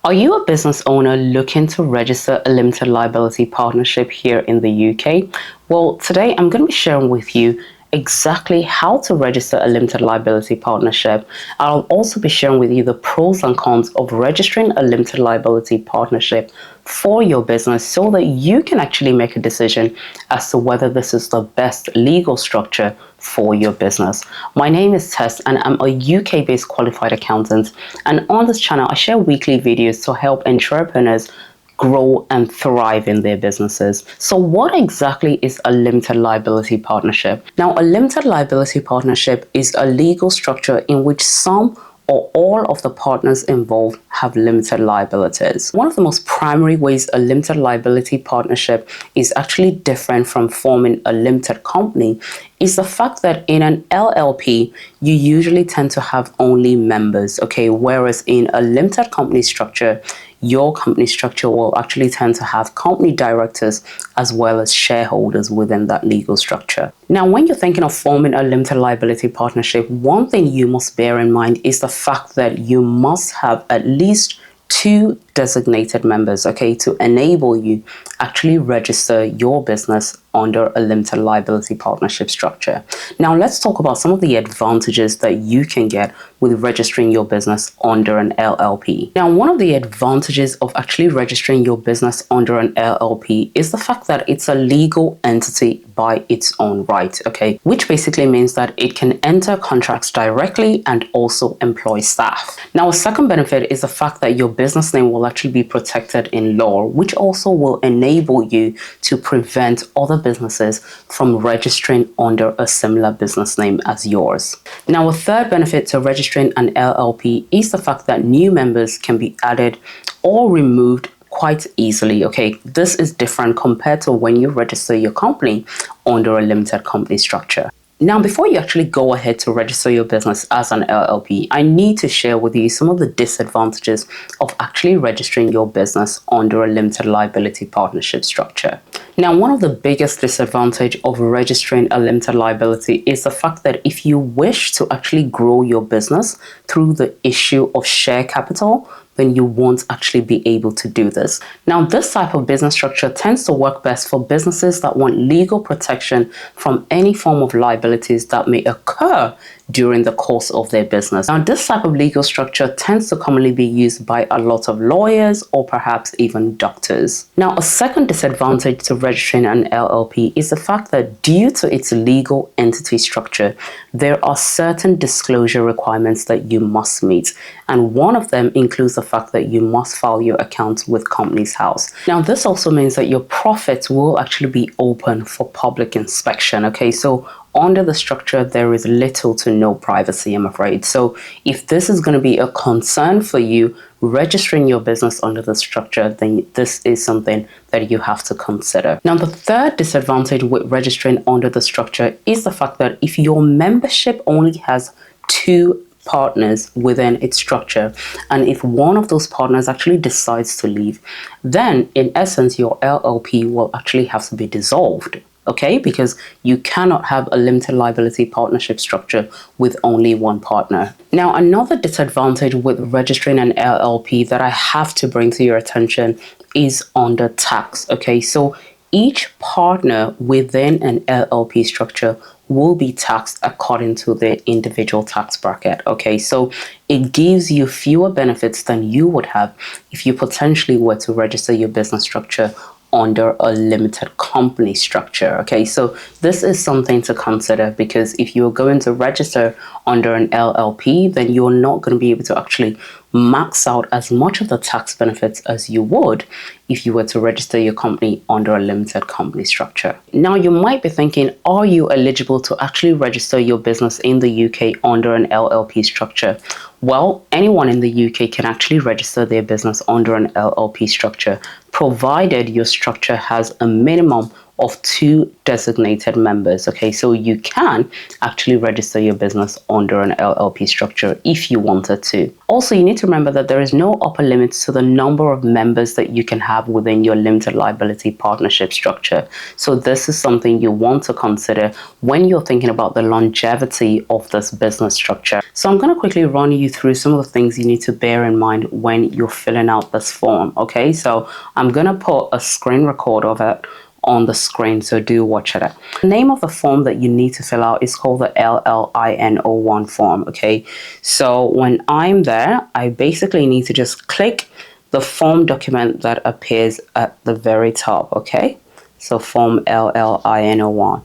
Are you a business owner looking to register a limited liability partnership here in the UK? Well, today I'm going to be sharing with you exactly how to register a limited liability partnership. I'll also be sharing with you the pros and cons of registering a limited liability partnership for your business so that you can actually make a decision as to whether this is the best legal structure for your business. My name is Tess and I'm a UK-based qualified accountant, and on this channel I share weekly videos to help entrepreneurs grow and thrive in their businesses. So what exactly is a limited liability partnership? Now, a limited liability partnership is a legal structure in which some or all of the partners involved have limited liabilities. One of the most primary ways a limited liability partnership is actually different from forming a limited company is the fact that in an LLP, you usually tend to have only members, okay? Whereas in a limited company structure, your company structure will actually tend to have company directors as well as shareholders within that legal structure. Now, when you're thinking of forming a limited liability partnership, one thing you must bear in mind is the fact that you must have at least 2 designated members, okay, to enable you actually register your business under a limited liability partnership structure. Now, let's talk about some of the advantages that you can get with registering your business under an LLP. Now, one of the advantages of actually registering your business under an LLP is the fact that it's a legal entity by its own right, okay, which basically means that it can enter contracts directly and also employ staff. Now, a second benefit is the fact that your business name will actually be protected in law, which also will enable you to prevent other businesses from registering under a similar business name as yours. Now, a third benefit to registering an LLP is the fact that new members can be added or removed quite easily, okay? This is different compared to when you register your company under a limited company structure. Now, before you actually go ahead to register your business as an LLP, I need to share with you some of the disadvantages of actually registering your business under a limited liability partnership structure. Now, one of the biggest disadvantages of registering a limited liability is the fact that if you wish to actually grow your business through the issue of share capital, then you won't actually be able to do this. Now, this type of business structure tends to work best for businesses that want legal protection from any form of liabilities that may occur during the course of their business. Now, this type of legal structure tends to commonly be used by a lot of lawyers or perhaps even doctors. Now, a second disadvantage to registering an LLP is the fact that due to its legal entity structure, there are certain disclosure requirements that you must meet. And one of them includes the fact that you must file your accounts with Companies House. Now, this also means that your profits will actually be open for public inspection, okay? So under the structure, there is little to no privacy, I'm afraid. So if this is going to be a concern for you, registering your business under the structure, then this is something that you have to consider. Now, the third disadvantage with registering under the structure is the fact that if your membership only has 2 partners within its structure, and if one of those partners actually decides to leave, then in essence your LLP will actually have to be dissolved, okay? Because you cannot have a limited liability partnership structure with only one partner. Now, another disadvantage with registering an LLP that I have to bring to your attention is under tax, okay? So each partner within an LLP structure will be taxed according to their individual tax bracket, okay? So it gives you fewer benefits than you would have if you potentially were to register your business structure under a limited company structure, okay? So this is something to consider, because if you're going to register under an LLP, then you're not going to be able to actually max out as much of the tax benefits as you would if you were to register your company under a limited company structure. Now, you might be thinking, are you eligible to actually register your business in the UK under an LLP structure? Well, anyone in the UK can actually register their business under an LLP structure, provided your structure has a minimum of 2 designated members, okay? So you can actually register your business under an LLP structure if you wanted to. Also, you need to remember that there is no upper limit to the number of members that you can have within your limited liability partnership structure. So this is something you want to consider when you're thinking about the longevity of this business structure. So I'm going to quickly run you through some of the things you need to bear in mind when you're filling out this form. Okay, so I'm going to put a screen record of it on the screen, so do watch it. The name of the form that you need to fill out is called the LLINO1 form. Okay, so when I'm there, I basically need to just click the form document that appears at the very top. Okay, so form LLINO1.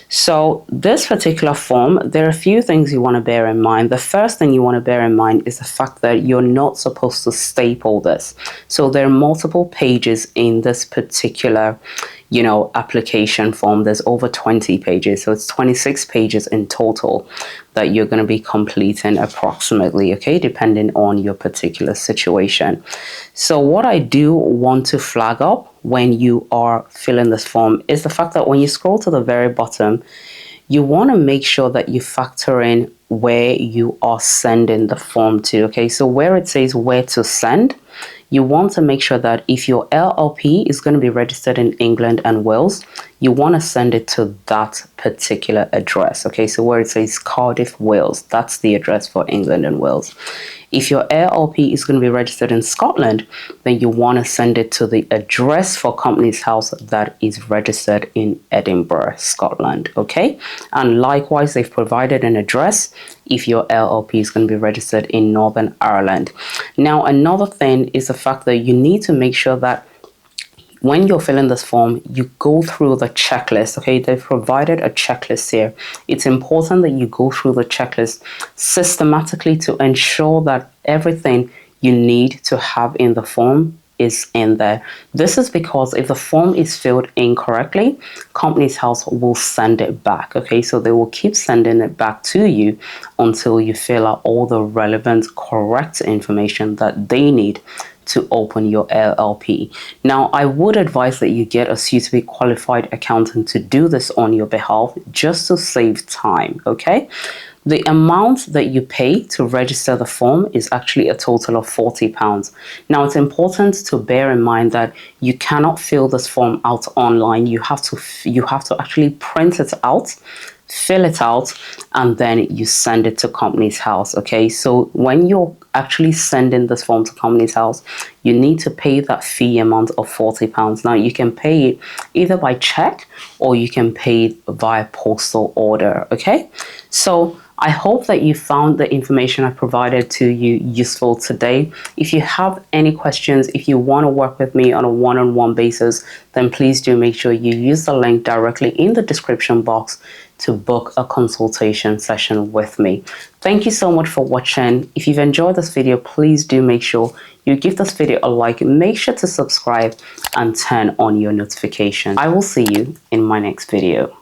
So this particular form, there are a few things you want to bear in mind. The first thing you want to bear in mind is the fact that you're not supposed to staple this. So there are multiple pages in this particular, application form. There's over 20 pages. So it's 26 pages in total that you're going to be completing approximately, okay, depending on your particular situation. So what I do want to flag up when you are filling this form is the fact that when you scroll to the very bottom, you want to make sure that you factor in where you are sending the form to. Okay, so where it says where to send, you want to make sure that if your LLP is going to be registered in England and Wales, you want to send it to that particular address. Okay, so where it says Cardiff, Wales, that's the address for England and Wales. If your LLP is going to be registered in Scotland, then you want to send it to the address for Companies House that is registered in Edinburgh, Scotland. Okay, and likewise, they've provided an address if your LLP is going to be registered in Northern Ireland. Now, another thing is the fact that you need to make sure that when you're filling this form, you go through the checklist. Okay, they've provided a checklist here. It's important that you go through the checklist systematically to ensure that everything you need to have in the form is in there. This is because if the form is filled incorrectly, Companies House will send it back. Okay, so they will keep sending it back to you until you fill out all the relevant, correct information that they need to open your LLP. Now, I would advise that you get a suitably qualified accountant to do this on your behalf just to save time, okay? The amount that you pay to register the form is actually a total of £40. Now, it's important to bear in mind that you cannot fill this form out online. You have to actually print it out, fill it out, and then you send it to Companies House. Okay, so when you're actually sending this form to Companies House, you need to pay that fee amount of £40. Now, you can pay it either by check or you can pay it via postal order. Okay, so I hope that you found the information I provided to you useful today. If you have any questions, if you want to work with me on a one-on-one basis, then please do make sure you use the link directly in the description box to book a consultation session with me. Thank you so much for watching. If you've enjoyed this video, please do make sure you give this video a like. Make sure to subscribe and turn on your notifications. I will see you in my next video.